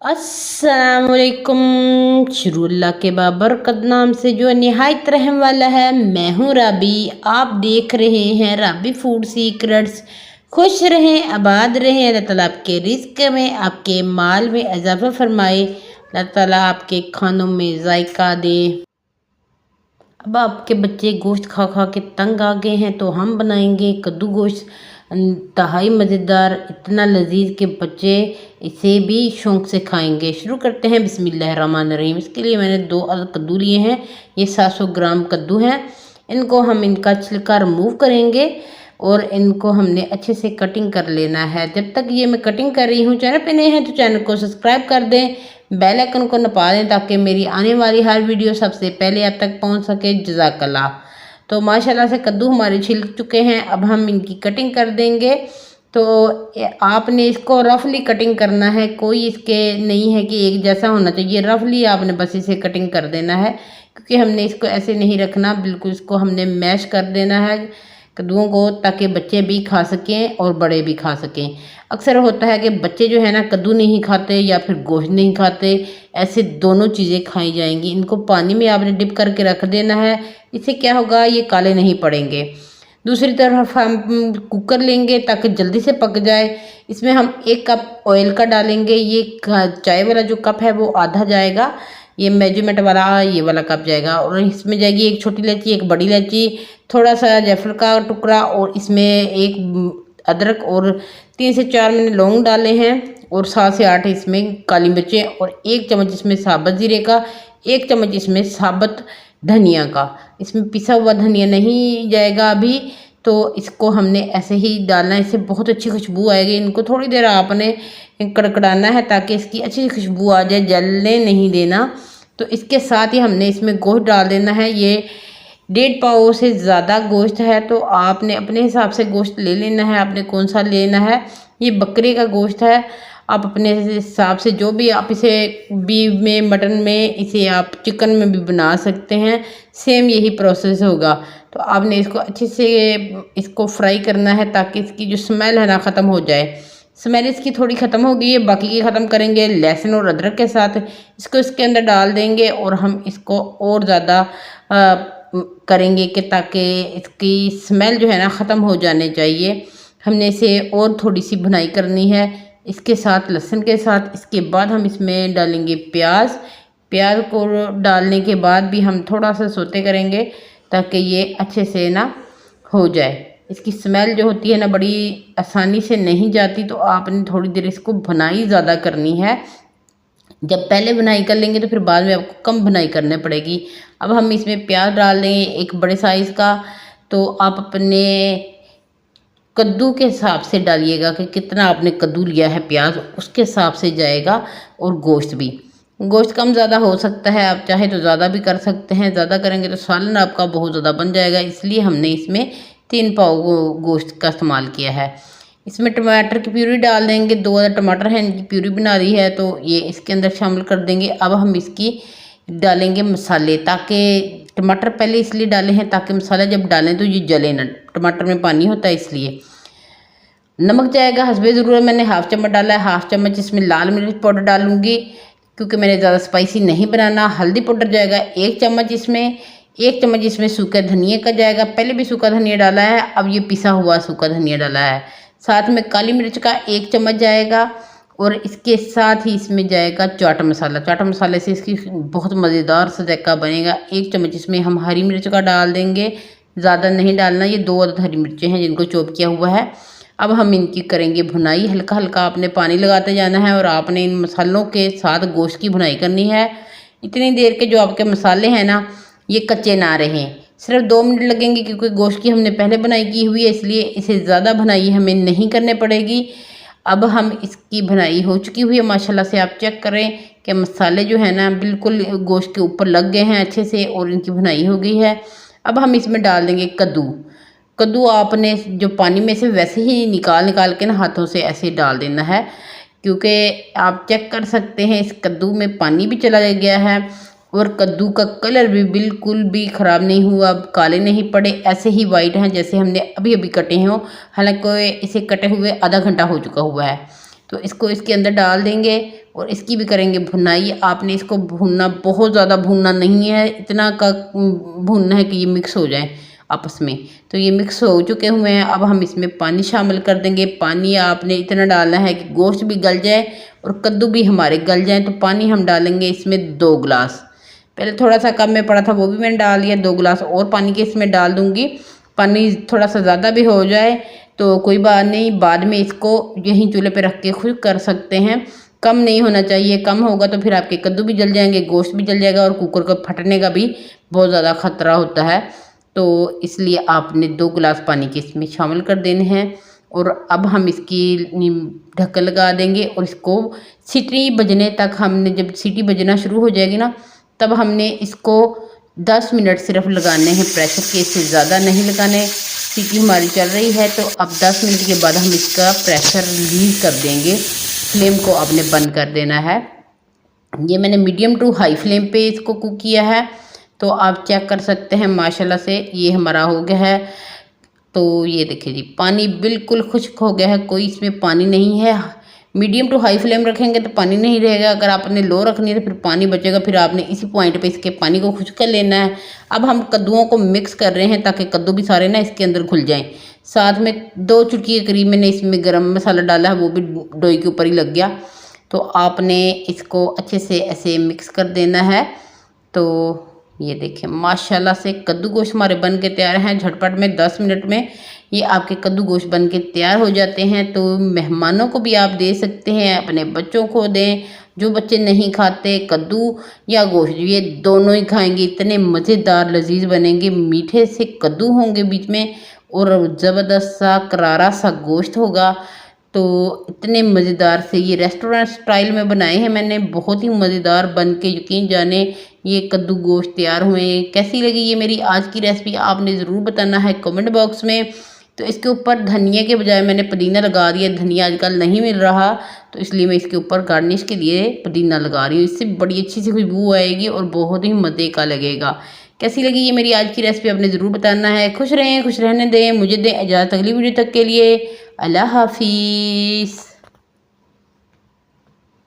अस्सलामुअलैकुम। शुरुल्लाह के बाबरकत नाम से जो निहायत रहम वाला है। मैं हूँ राबी। आप देख रहे हैं राबी फूड सीक्रेट्स। खुश रहें, आबाद रहें। अल्लाह ताला आपके रिस्क में, आपके माल में इजाफा फरमाए। अल्लाह ताला आपके खानों में जायका दे। अब आपके बच्चे गोश्त खा खा के तंग आ गए हैं तो हम बनाएंगे कद्दू गोश्त। इंतहाई मज़ेदार, इतना लजीज कि बच्चे इसे भी शौक़ से खाएंगे। शुरू करते हैं बिस्मिल्लाहिर्रहमानिर्रहीम। इसके लिए मैंने 2 अदद कद्दू लिए हैं। ये 700 ग्राम कद्दू हैं। इनको हम इनका छिलका रिमूव करेंगे और इनको हमने अच्छे से कटिंग कर लेना है। जब तक ये मैं कटिंग कर रही हूँ, चैनल पे नए हैं तो चैनल को सब्सक्राइब कर दें, बेल आइकन को नपा दें ताकि मेरी आने वाली हर वीडियो सबसे पहले आप तक पहुँच सके। जज़ाकल्लाह। तो माशाल्लाह से कद्दू हमारे छिल चुके हैं। अब हम इनकी कटिंग कर देंगे। तो आपने इसको रफली कटिंग करना है, कोई इसके नहीं है कि एक जैसा होना चाहिए। रफली आपने बस इसे कटिंग कर देना है, क्योंकि हमने इसको ऐसे नहीं रखना, बिल्कुल इसको हमने मैश कर देना है कद्दूओं को, ताकि बच्चे भी खा सकें और बड़े भी खा सकें। अक्सर होता है कि बच्चे जो है ना कद्दू नहीं खाते या फिर गोश्त नहीं खाते, ऐसे दोनों चीज़ें खाई जाएंगी। इनको पानी में आपने डिप करके रख देना है। इससे क्या होगा, ये काले नहीं पड़ेंगे। दूसरी तरफ हम कुकर लेंगे ताकि जल्दी से पक जाए। इसमें हम 1 कप ऑयल का डालेंगे। ये चाय वाला जो कप है वो आधा जाएगा, ये मेजरमेंट वाला ये वाला कप जाएगा। और इसमें जाएगी 1 छोटी इलायची, 1 बड़ी इलायची, थोड़ा सा जायफल का टुकड़ा, और इसमें 1 अदरक और 3 से 4 मैंने लौंग डाले हैं, और 7 से 8 इसमें काली मिर्चें, और 1 चम्मच इसमें साबुत ज़ीरे का, 1 चम्मच इसमें साबुत धनिया का। इसमें पिसा हुआ धनिया नहीं जाएगा अभी, तो इसको हमने ऐसे ही डालना है। इससे बहुत अच्छी खुशबू आएगी। इनको थोड़ी देर आपने कड़कड़ाना है ताकि इसकी अच्छी खुशबू आ जाए, जलने नहीं देना। तो इसके साथ ही हमने इसमें गोश्त डाल देना है। ये 1.5 पाव से ज़्यादा गोश्त है, तो आपने अपने हिसाब से गोश्त ले लेना है। आपने कौन सा लेना है, ये बकरे का गोश्त है। आप अपने हिसाब से जो भी आप इसे बीफ में, मटन में, इसे आप चिकन में भी बना सकते हैं। सेम यही प्रोसेस होगा। तो आपने इसको अच्छे से इसको फ्राई करना है ताकि इसकी जो स्मेल है ना ख़त्म हो जाए। स्मेल इसकी थोड़ी ख़त्म हो गई है, बाकी की ख़त्म करेंगे लहसुन और अदरक के साथ। इसको इसके अंदर डाल देंगे और हम इसको और ज़्यादा करेंगे कि ताकि इसकी स्मेल जो है ना ख़त्म हो जाने चाहिए। हमने इसे और थोड़ी सी भुनाई करनी है इसके साथ, लहसुन के साथ। इसके बाद हम इसमें डालेंगे प्याज। प्याज को डालने के बाद भी हम थोड़ा सा सोते करेंगे ताकि ये अच्छे से ना हो जाए। इसकी स्मेल जो होती है ना बड़ी आसानी से नहीं जाती, तो आपने थोड़ी देर इसको भुनाई ज़्यादा करनी है। जब पहले भुनाई कर लेंगे तो फिर बाद में आपको कम भुनाई करनी पड़ेगी। अब हम इसमें प्याज डाल देंगे 1 बड़े साइज़ का। तो आप अपने कद्दू के हिसाब से डालिएगा कि कितना आपने कद्दू लिया है, प्याज उसके हिसाब से जाएगा। और गोश्त भी, गोश्त कम ज़्यादा हो सकता है, आप चाहे तो ज़्यादा भी कर सकते हैं। ज़्यादा करेंगे तो सालन आपका बहुत ज़्यादा बन जाएगा, इसलिए हमने इसमें 3 पाव गोश्त का इस्तेमाल किया है। इसमें टमाटर की प्यूरी डाल देंगे। 2 अदर टमाटर हैं, इनकी प्यूरी बना रही है तो ये इसके अंदर शामिल कर देंगे। अब हम इसकी डालेंगे मसाले, ताकि टमाटर पहले इसलिए डाले हैं ताकि मसाला जब डालें तो ये जले ना, टमाटर में पानी होता है इसलिए। नमक जाएगा हस्बे ज़रूरत, मैंने 1/2 चम्मच डाला है। 1/2 चम्मच इसमें लाल मिर्च पाउडर डालूंगी क्योंकि मैंने ज़्यादा स्पाइसी नहीं बनाना। हल्दी पाउडर जाएगा 1 चम्मच इसमें। 1 चम्मच इसमें सूखा धनिया का जाएगा, पहले भी सूखा धनिया डाला है, अब ये पिसा हुआ सूखा धनिया डाला है। साथ में काली मिर्च का 1 चम्मच जाएगा, और इसके साथ ही इसमें जाएगा चाट मसाला। चाट मसाले से इसकी बहुत मज़ेदार सा जायका बनेगा। 1 चम्मच इसमें हम हरी मिर्च का डाल देंगे, ज़्यादा नहीं डालना। ये 2 अदद हरी मिर्चें हैं जिनको चॉप किया हुआ है। अब हम इनकी करेंगे भुनाई। हल्का हल्का आपने पानी लगाते जाना है और आपने इन मसालों के साथ गोश्त की भुनाई करनी है इतनी देर के जो आपके मसाले हैं ना ये कच्चे ना रहें। सिर्फ 2 मिनट लगेंगे क्योंकि गोश्त की हमने पहले भुनाई की हुई है, इसलिए इसे ज़्यादा भुनाई हमें नहीं करने पड़ेगी। अब हम इसकी भुनाई हो चुकी हुई है माशाल्लाह से। आप चेक करें कि मसाले जो है ना बिल्कुल गोश्त के ऊपर लग गए हैं अच्छे से और इनकी भुनाई हो गई है। अब हम इसमें डाल देंगे कद्दू। कद्दू आपने जो पानी में से वैसे ही निकाल के ना हाथों से ऐसे डाल देना है, क्योंकि आप चेक कर सकते हैं इस कद्दू में पानी भी चला गया है और कद्दू का कलर भी बिल्कुल भी ख़राब नहीं हुआ, काले नहीं पड़े, ऐसे ही वाइट हैं जैसे हमने अभी अभी कटे हों। हालांकि इसे कटे हुए आधा घंटा हो चुका हुआ है। तो इसको इसके अंदर डाल देंगे और इसकी भी करेंगे भुनाई। आपने इसको भूनना, बहुत ज़्यादा भूनना नहीं है, इतना का भूनना है कि ये मिक्स हो जाए आपस में। तो ये मिक्स हो चुके हुए हैं। अब हम इसमें पानी शामिल कर देंगे। पानी आपने इतना डालना है कि गोश्त भी गल जाए और कद्दू भी हमारे गल जाए। तो पानी हम डालेंगे इसमें 2 गिलास। पहले थोड़ा सा कम में पड़ा था, वो भी मैंने डाल दिया। 2 गिलास और पानी के इसमें डाल दूंगी। पानी थोड़ा सा ज़्यादा भी हो जाए तो कोई बात नहीं, बाद में इसको यहीं चूल्हे पे रख के खुश कर सकते हैं। कम नहीं होना चाहिए, कम होगा तो फिर आपके कद्दू भी जल जाएंगे, गोश्त भी जल जाएगा और कुकर का फटने का भी बहुत ज़्यादा खतरा होता है। तो इसलिए आपने 2 गिलास पानी के इसमें शामिल कर देने हैं। और अब हम इसकी ढक्कन लगा देंगे और इसको सीटी बजने तक, हमने जब सीटी बजना शुरू हो जाएगी ना, तब हमने इसको 10 मिनट सिर्फ लगाने हैं प्रेशर के, इससे ज़्यादा नहीं लगाने। सीटी हमारी चल रही है तो अब 10 मिनट के बाद हम इसका प्रेशर रिलीज़ कर देंगे। फ्लेम को आपने बंद कर देना है। ये मैंने मीडियम टू हाई फ्लेम पे इसको कुक किया है। तो आप चेक कर सकते हैं माशाल्लाह से ये हमारा हो गया है। तो ये देखिए जी, पानी बिल्कुल खुश्क हो गया है, कोई इसमें पानी नहीं है। मीडियम टू हाई फ्लेम रखेंगे तो पानी नहीं रहेगा, अगर आपने लो रखनी है तो फिर पानी बचेगा। फिर आपने इसी पॉइंट पे इसके पानी को खुश्क कर लेना है। अब हम कद्दुओं को मिक्स कर रहे हैं ताकि कद्दू भी सारे ना इसके अंदर घुल जाएं। साथ में 2 चुटकी के करीब मैंने इसमें गरम मसाला डाला है, वो भी डोई के ऊपर ही लग गया। तो आपने इसको अच्छे से ऐसे मिक्स कर देना है। तो ये देखिए माशाल्लाह से कद्दू गोश्त हमारे बन के तैयार हैं। झटपट में 10 मिनट में ये आपके कद्दू गोश्त बन के तैयार हो जाते हैं। तो मेहमानों को भी आप दे सकते हैं, अपने बच्चों को दें। जो बच्चे नहीं खाते कद्दू या गोश्त, ये दोनों ही खाएंगे। इतने मज़ेदार लजीज बनेंगे, मीठे से कद्दू होंगे बीच में और ज़बरदस्त सा करारा सा गोश्त होगा। तो इतने मज़ेदार से ये रेस्टोरेंट स्टाइल में बनाए हैं मैंने, बहुत ही मज़ेदार बन के, यकीन जाने ये कद्दू गोश्त तैयार हुए हैं। कैसी लगी ये मेरी आज की रेसिपी आपने ज़रूर बताना है कमेंट बॉक्स में। तो इसके ऊपर धनिया के बजाय मैंने पुदीना लगा दिया। धनिया आजकल नहीं मिल रहा तो इसलिए मैं इसके ऊपर गार्निश के लिए पुदीना लगा रही हूँ। इससे बड़ी अच्छी सी खुशबू आएगी और बहुत ही मज़े का लगेगा। कैसी लगी ये मेरी आज की रेसिपी आपने ज़रूर बताना है। खुश रहें, खुश रहने दें, मुझे दें इजाज़त अगली वीडियो तक के लिए। अल्लाह हाफिज़।